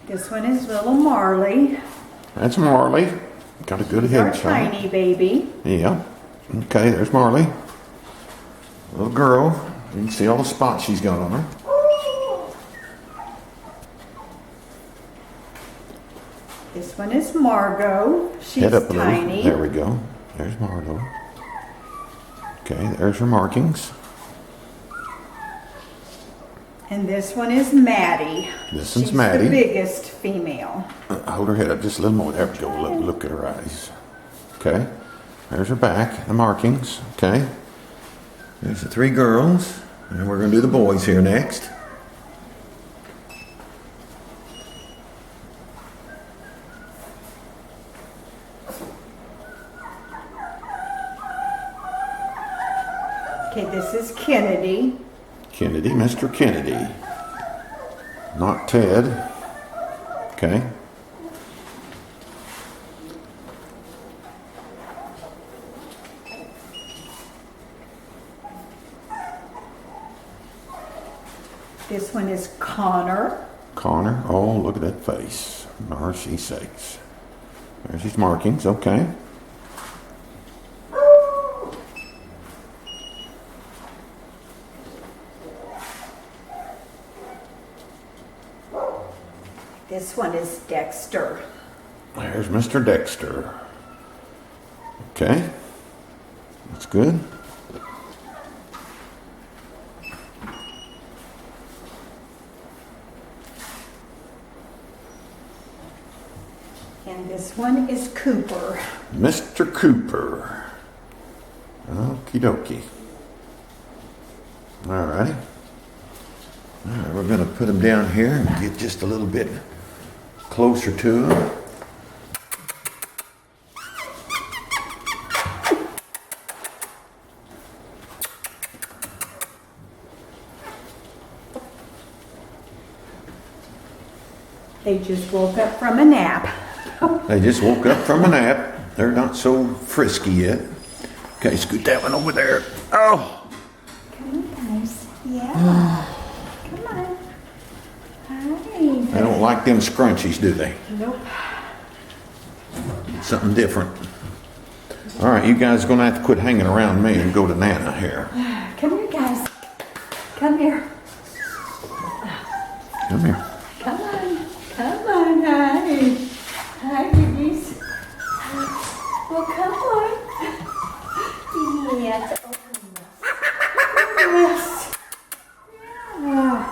This one is little Marley. That's Marley. Got a good head Our shot. tiny baby. Yeah. Okay, there's Marley. Little girl. You can see all the spots she's got on her. This one is Margot. She's Head up a tiny. little. There we go. There's Margot. Okay, there's her markings. And this one is Maddie. This one's She's Maddie. the biggest female. Hold her head up just a little more. There we go. Look at her eyes. Okay. There's her back, the markings. Okay. There's the 3 girls. And we're going to do the boys here next. Okay, this is Kennedy. Kennedy, Mr. Kennedy. Not Ted. Okay. This one is Connor. Connor. Oh, look at that face. Mercy sakes. There's his markings. Okay. This one is Dexter. There's Mr. Dexter. Okay. That's good. And this one is Cooper. Mr. Cooper. Okie dokie. Alrighty. Alright, we're going to put him down here and get just a little bit closer to him. They just woke up from a nap. They just woke up from a nap. They're not so frisky yet. Okay, scoot that one over there. Oh! Come on, guys. Yeah. Come on. Hi. They don't like them scrunchies, do they? Nope. Something different. All right, you guys are going to have to quit hanging around me and go to Nana here. Come here, guys. Come here. Come here. Come on. Come on. Hi. Hi, babies. Well, come on. Yes. Yes. Yeah.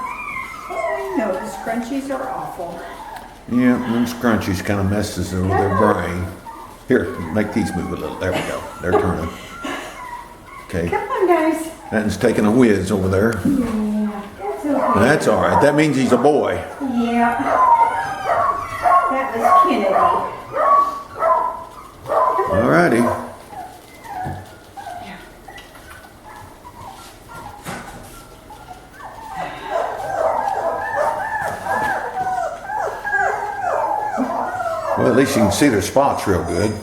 Oh, I know. The scrunchies are awful. Yeah, them scrunchies kind of messes over their brain. Here, make these move a little. There we go. They're turning. Okay. Come on, guys. That one's taking a whiz over there. Yeah. That's okay. That's all right. That means he's a boy. Yeah. That was Kennedy. All righty. Well, at least you can see their spots real good.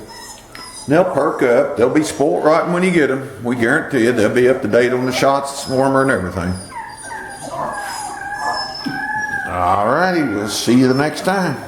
They'll perk up. They'll be spoiled rotten when you get them. We guarantee you they'll be up to date on the shots, warmer and everything. All righty. We'll see you the next time.